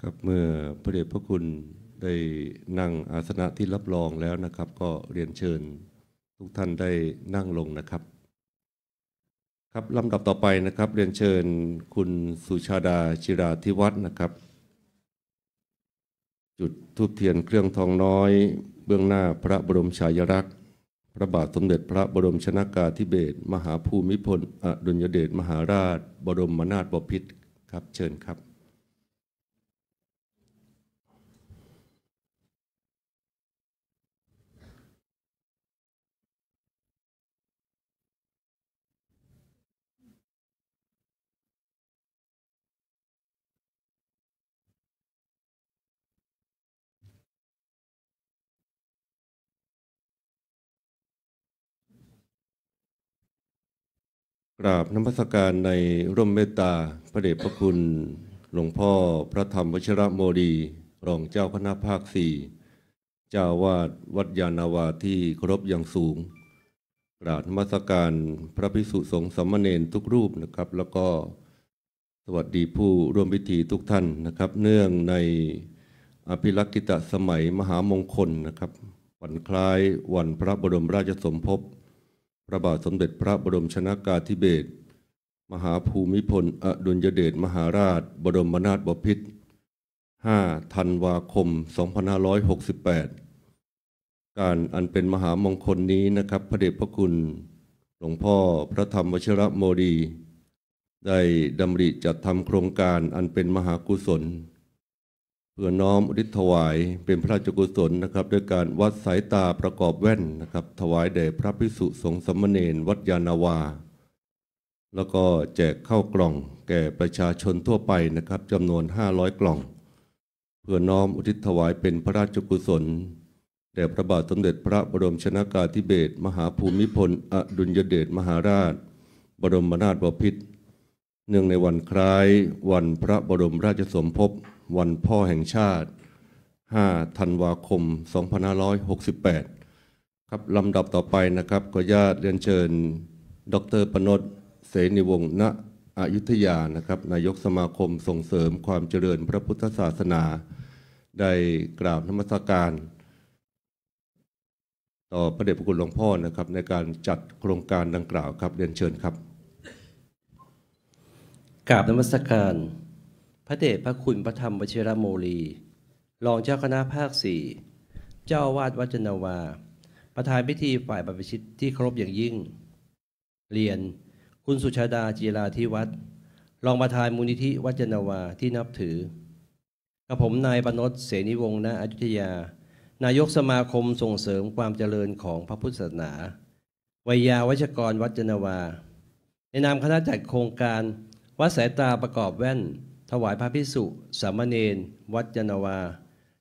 ครับเมื่อพระเดชพระคุณได้นั่งอาสนะที่รับรองแล้วนะครับก็เรียนเชิญทุกท่านได้นั่งลงนะครับครับลำดับต่อไปนะครับเรียนเชิญคุณสุชาดาจิราธิวัฒน์นะครับจุดธูปเทียนเครื่องทองน้อยเบื้องหน้าพระบรมฉายาลักษณ์พระบาทสมเด็จพระบรมชนกาธิเบศรมหาภูมิพลอดุลยเดชมหาราชบรมนาถบพิตรครับเชิญครับกราบนมัสการในร่มเมตตาพระเดชพระคุณหลวงพ่อพระธรรมวชิรโมลีรองเจ้าคณะภาค4เจ้าวาดวัดยานาวาที่เคารพอย่างสูงกราบนมัสการพระภิกษุสงฆ์สามเณรทุกรูปนะครับแล้วก็สวัสดีผู้ร่วมพิธีทุกท่านนะครับเนื่องในอภิลักษิตสมัยมหามงคลนะครับวันคล้ายวันพระบรมราชสมภพพระบาทสมเด็จพระบรมชนกาธิเบศรมหาภูมิพลอดุลยเดชมหาราชบรมนาถบพิตร5 ธันวาคม 2568การอันเป็นมหามงคลนี้นะครับพระเดชพระคุณหลวงพ่อพระธรรมวชิรโมลีได้ดำริจัดทำโครงการอันเป็นมหากุศลเพื่อน้อมอุทิศถวายเป็นพระราชกุศลนะครับด้วยการวัดสายตาประกอบแว่นนะครับถวายแด่พระภิกษุสงฆ์สามเณรวัดยานาวาแล้วก็แจกข้าวกล่องแก่ประชาชนทั่วไปนะครับจำนวน500กล่องเพื่อน้อมอุทิศถวายเป็นพระราชกุศลแด่พระบาทสมเด็จพระบรมชนกาธิเบศรมหาภูมิพลอดุลยเดชมหาราชบรมนาถบพิตรเนื่องในวันคล้ายวันพระบรมราชสมภพวันพ่อแห่งชาติ5 ธันวาคม 2568ครับลำดับต่อไปนะครับขออนุญาตเรียนเชิญดร.ปนดเสนีวงศ์ณอยุธยานะครับนายกสมาคมส่งเสริมความเจริญพระพุทธศาสนาได้กราบนมัสการต่อพระเดชพระคุณหลวงพ่อนะครับในการจัดโครงการดังกล่าวครับเรียนเชิญครับกราบนมัสการพระเดชพระคุณพระธรรมวชิรโมลีรองเจ้าคณะภาค4เจ้าอาวาสวัดยานาวาประธานพิธีฝ่ายบรรพชิตที่เคารพอย่างยิ่งเรียนคุณสุชาดาจิราธิวัฒน์รองประธานมูลนิธิวัดยานาวาที่นับถือกระผมนายปนดเสนีวงศ์ณอยุธยานายกสมาคมส่งเสริมความเจริญของพระพุทธศาสนาวัยยาวัชกรวัดยานาวาในนามคณะจัดโครงการวัดสายตาประกอบแว่นถวายพระภิกษุสามเณรวัดยานาวา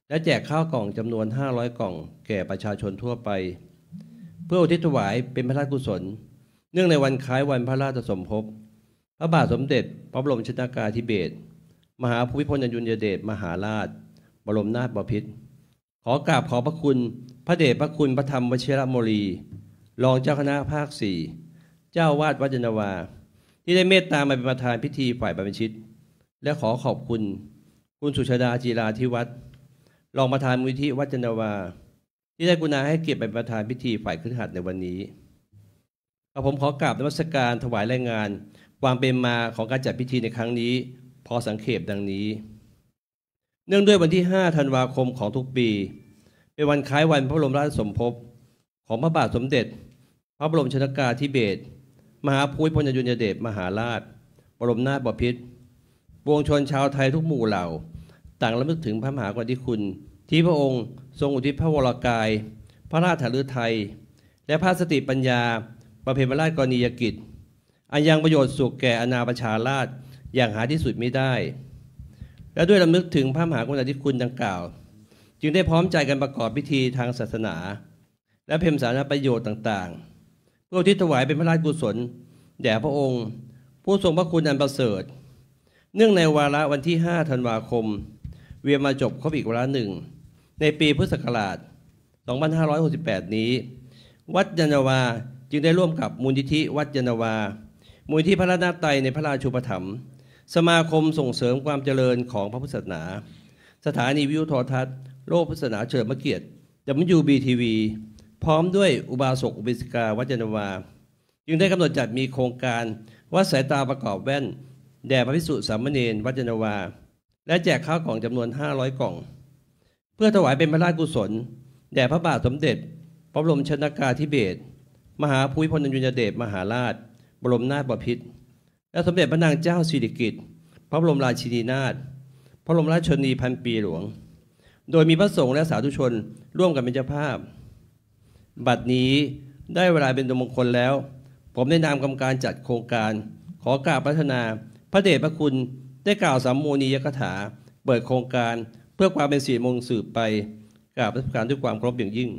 และแจกข้าวกล่องจำนวน500กล่องแก่ประชาชนทั่วไปเพื่ออุทิศถวายเป็นพระราชกุศลเนื่องในวันคล้ายวันพระราชสมภพพระบาทสมเด็จพระบรมชนกาธิเบศรมหาภูมิพลอดุลยเดชมหาราชบรมนาถบพิตรขอกราบขอบพระคุณพระเดชพระคุณพระธรรมวชิรโมลีรองเจ้าคณะภาค4เจ้าวาดวัดยานาวาที่ได้เมตตามาเป็นประธานพิธีฝ่ายบรรพชิตและขอขอบคุณคุณสุชาดาจิราธิวัฒน์รองประธานมูลนิธิวัดยานาวาที่ได้กรุณาให้เกียรติเป็นประธานพิธีฝ่ายคฤหัสถ์ในวันนี้ผมขอกราบนมัสการถวายรายงานความเป็นมาของการจัดพิธีในครั้งนี้พอสังเขปดังนี้เนื่องด้วยวันที่5 ธันวาคมของทุกปีเป็นวันคล้ายวันพระบรมราชสมภพของพระบาทสมเด็จพระบรมชนกาธิเบศรมหาภูมิพลอดุลยเดชมหาราชบรมนาถบพิตรปวงชนชาวไทยทุกหมู่เหล่าต่างรำลึกถึงพระมหากรุณาธิคุณที่พระองค์ทรงอุทิศพระวรกายพระราชฤทัยและพระสติปัญญาประเพณีพระราชกรณียกิจอันยังประโยชน์สุขแก่อาณาประชาราษฎร์อย่างหาที่สุดมิได้และด้วยรำลึกถึงพระมหากรุณาธิคุณดังกล่าวจึงได้พร้อมใจกันประกอบพิธีทางศาสนาและเพ็ญสาธารณประโยชน์ต่างๆเพื่ออุทิศถวายเป็นพระราชกุศลแด่พระองค์ผู้ทรงพระคุณอันประเสริฐเนื่องในวาระวันที่5 ธันวาคมเวียนมาจบครบอีกวาระหนึ่งในปีพุทธศักราช 2568 นี้วัดยานาวาจึงได้ร่วมกับมูลนิธิวัดยานาวามูลนิธิพระรัตนตรัยในพระราชูปถัมภ์สมาคมส่งเสริมความเจริญของพระพุทธศาสนา สถานีวิทยุโทรทัศน์โลกพุทธศาสนาเฉลิมพระเกียรติ WBTV พร้อมด้วยอุบาสกอุบาสิกาวัดยานนาวาจึงได้กำหนดจัดมีโครงการวัดสายตาประกอบแว่นแด่พระภิกษุสามเณรวัดยานนาวาและแจกข้าวกล่องจำนวน500กล่องเพื่อถวายเป็นพระราชกุศลแด่พระบาทสมเด็จพระบรมชนกาธิเบศรมหาภูมิพลอดุลยเดชมหาราชบรมนาถบพิตรและสมเด็จพระนางเจ้าสิริกิติ์พระบรมราชินีนาถพระบรมราชชนนีพันปีหลวงโดยมีพระสงฆ์และสาธุชนร่วมกันเป็นเจ้าภาพบัดนี้ได้เวลาเป็นมงคลแล้วผมในนามกรรมการจัดโครงการขอกราบพัฒนาพระเดชพระคุณได้กล่าวสัมโมนียกถาเปิดโครงการเพื่อความเป็นสิริมงคลสืบไปกราบราชการด้วยความเคารพอย่างยิ่ง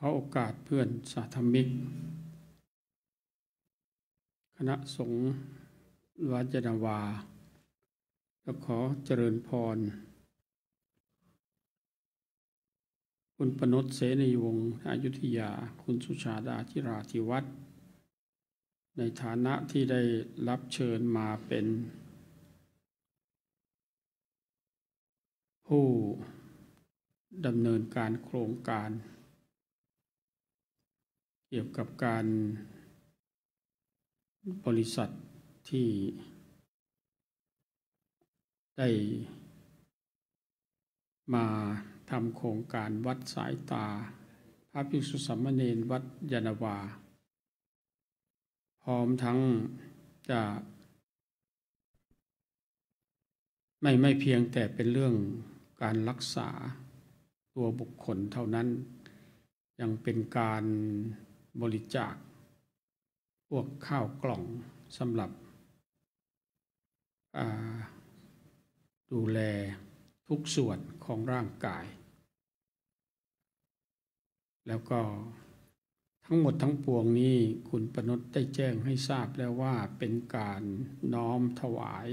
ขอโอกาสเพื่อนสาธมิกคณะสงฆ์วัดยานนาวาและขอเจริญพรคุณปนชเสนีวงศ์อยุธยาคุณสุชาดาธิราธิวัฒน์ในฐานะที่ได้รับเชิญมาเป็นผู้ดำเนินการโครงการเกี่ยวกับการบริษัทที่ได้มาทำโครงการวัดสายตาพระภิกษุสามเณรวัดยานนาวาพร้อมทั้งจะไม่เพียงแต่เป็นเรื่องการรักษาตัวบุคคลเท่านั้นยังเป็นการบริจาคพวกข้าวกล่องสำหรับดูแลทุกส่วนของร่างกายแล้วก็ทั้งหมดทั้งปวงนี้คุณปนชได้แจ้งให้ทราบแล้วว่าเป็นการน้อมถวาย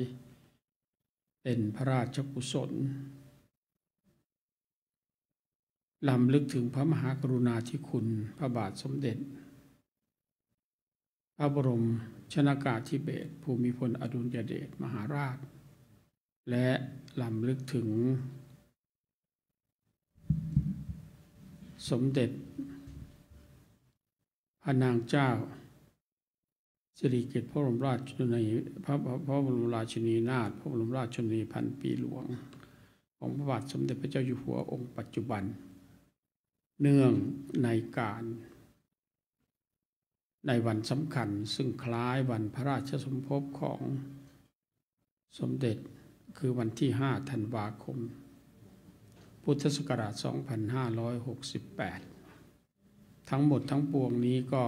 เป็นพระราชกุศลรำลึกถึงพระมหากรุณาธิคุณพระบาทสมเด็จพระบรมชนกาธิเบศรภูมิพลอดุลยเดชมหาราชและรำลึกถึงสมเด็จพระนางเจ้าสิริกิติ์พระบรมราชชนนีพระบรมราชินีนาถพระบรมราชชนนีพันปีหลวงของพระบาทสมเด็จพระเจ้าอยู่หัวองค์ปัจจุบันเนื่องในการในวันสำคัญซึ่งคล้ายวันพระราชสมภพของสมเด็จคือวันที่5 ธันวาคมพุทธศักราช 2568 ทั้งหมดทั้งปวงนี้ก็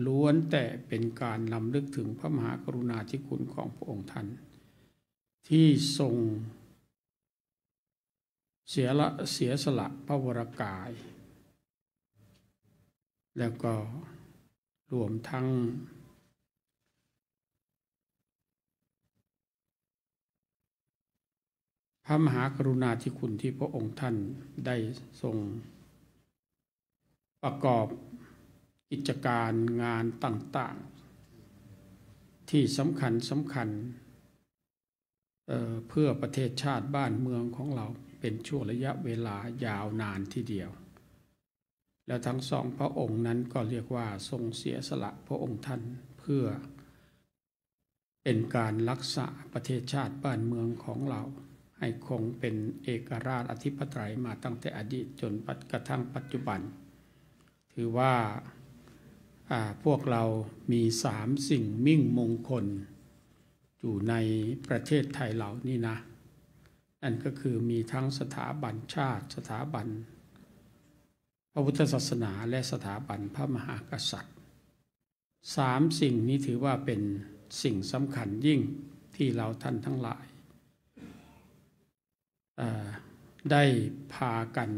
ล้วนแต่เป็นการรำลึกถึงพระมหากรุณาธิคุณของพระองค์ท่านที่ทรงเสียสละพระวรกายแล้วก็รวมทั้งพระมหากรุณาธิคุณที่พระองค์ท่านได้ทรงประกอบกิจการงานต่างๆที่สำคัญเพื่อประเทศชาติบ้านเมืองของเราเป็นช่วงระยะเวลายาวนานทีเดียวแล้วทั้งสองพระองค์นั้นก็เรียกว่าทรงเสียสละพระองค์ท่านเพื่อเป็นการรักษาประเทศชาติบ้านเมืองของเราให้คงเป็นเอกราชอธิปไตยมาตั้งแต่อดีตจนกระทั่งปัจจุบันถือว่าพวกเรามี3 สิ่งมิ่งมงคลอยู่ในประเทศไทยเรานี่นะนั่นก็คือมีทั้งสถาบันชาติสถาบันพระพุทธศาสนาและสถาบันพระมหากษัตริย์3 สิ่งนี้ถือว่าเป็นสิ่งสำคัญยิ่งที่เราท่านทั้งหลายได้พากัน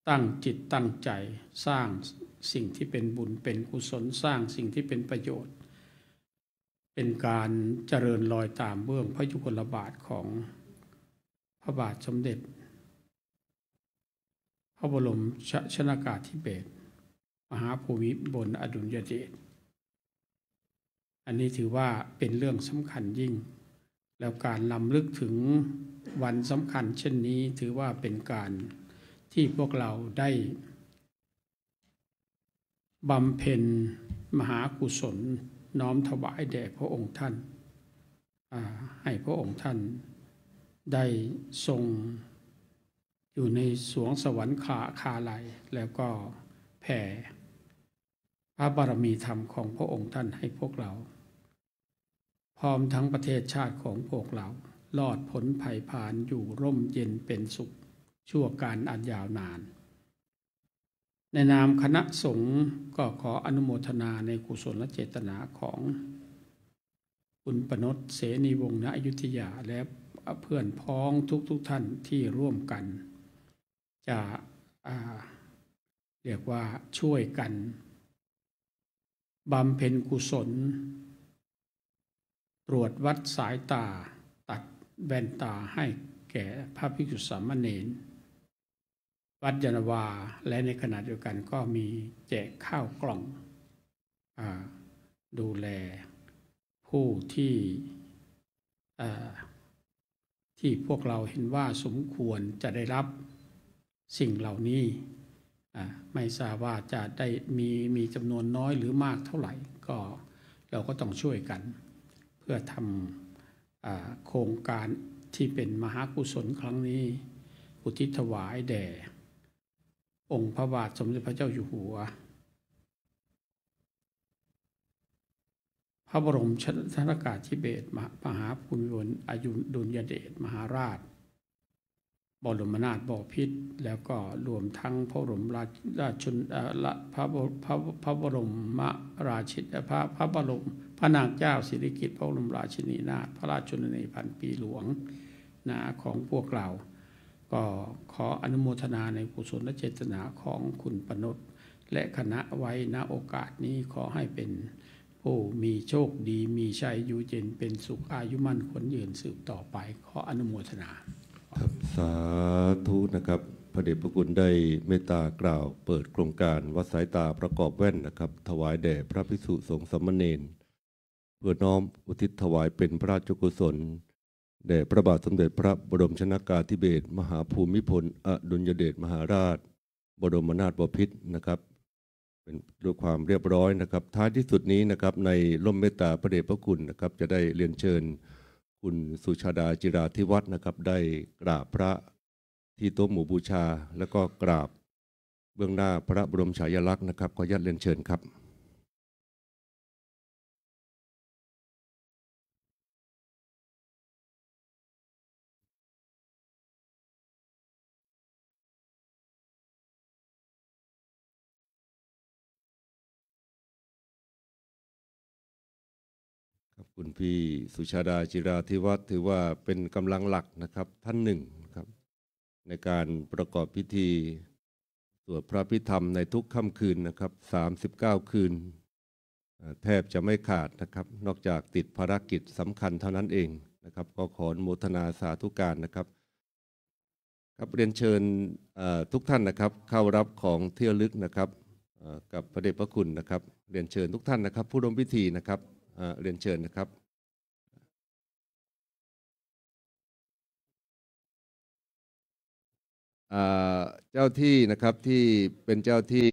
ตั้งจิตตั้งใจสร้างสิ่งที่เป็นบุญเป็นกุศลสร้างสิ่งที่เป็นประโยชน์เป็นการเจริญรอยตามเบื้องพระยุคลบาทของพระบาทสมเด็จพระบรมชนากาธิเบศรมหาภูมิพลอดุลยเดชอันนี้ถือว่าเป็นเรื่องสำคัญยิ่งแล้วการรำลึกถึงวันสำคัญเช่นนี้ถือว่าเป็นการที่พวกเราได้บำเพ็ญมหากุศลน้อมถวายแด่พระองค์ท่านให้พระองค์ท่านได้ทรงอยู่ในสวงสวรรค์คาลัยแล้วก็แผ่พระบารมีธรรมของพระองค์ท่านให้พวกเราพร้อมทั้งประเทศชาติของพวกเรารอดพ้นภัยผ่านอยู่ร่มเย็นเป็นสุขชั่วการอันยาวนานในนามคณะสงฆ์ก็ขออนุโมทนาในกุศลเจตนาของคุณปนช เสนีวงศ์ณอยุธยาและเพื่อนพ้องทุกท่านที่ร่วมกันจะเรียกว่าช่วยกันบำเพ็ญกุศลตรวจวัดสายตาตัดแว่นตาให้แก่พระภิกษุสามเณรวัดยานนาวาและในขณะเดียวกันก็มีแจกข้าวกล่องดูแลผู้ที่พวกเราเห็นว่าสมควรจะได้รับสิ่งเหล่านี้ไม่ทราบว่าจะได้มีจำนวนน้อยหรือมากเท่าไหร่ก็เราก็ต้องช่วยกันเพื่อทำโครงการที่เป็นมหากุศลครั้งนี้อุทิศถวายแด่องค์พระบาทสมเด็จพระเจ้าอยู่หัวพระบรมชนกาธิเบศรมหาภูมิพลอดุลยเดชมหาราชบรมนาถบพิตรแล้วก็รวมทั้งพระบรมพระบรมราชินีพระนางเจ้าสิริกิติ์พระบรมราชินีนาถพระราชชนนีพันปีหลวงของพวกเราก็ขออนุโมทนาในกุศลเจตนาของคุณปนชและคณะไว้ณโอกาสนี้ขอให้เป็นผู้มีโชคดีมีชัยอยู่เย็นเป็นสุขอายุมั่นขวัญยืนสืบต่อไปขออนุโมทนาครับสาธุนะครับพระเดชพระคุณได้เมตตากล่าวเปิดโครงการวัดสายตาประกอบแว่นนะครับถวายแด่พระภิกษุสงฆ์สามเณรเพื่อน้อมอุทิศถวายเป็นพระราชกุศลแด่พระบาทสมเด็จพระบรมชนกาธิเบศรมหาภูมิพลอดุลยเดชมหาราชบรมนาถบพิตรนะครับเป็นด้วยความเรียบร้อยนะครับท้ายที่สุดนี้นะครับในร่มเมตตาพระเดชพระคุณนะครับจะได้เรียนเชิญคุณสุชาดาจิราธิวัฒน์นะครับได้กราบพระที่โต๊ะหมู่บูชาแล้วก็กราบเบื้องหน้าพระบรมฉายาลักษณ์นะครับขออนุญาตเรียนเชิญครับคุณพี่สุชาดาจิราธิวัฒน์ถือว่าเป็นกำลังหลักนะครับท่านหนึ่งครับในการประกอบพิธีสวดพระพิธรรมในทุกค่ำคืนนะครับ39 คืนแทบจะไม่ขาดนะครับนอกจากติดภารกิจสำคัญเท่านั้นเองนะครับก็ขออนุโมทนาสาธุการนะครับครับเรียนเชิญทุกท่านนะครับเข้ารับของที่ระลึกนะครับกับพระเดชพระคุณนะครับเรียนเชิญทุกท่านนะครับผู้ร่วมพิธีนะครับเรียนเชิญนะครับเจ้าที่นะครับที่เป็นเจ้าที่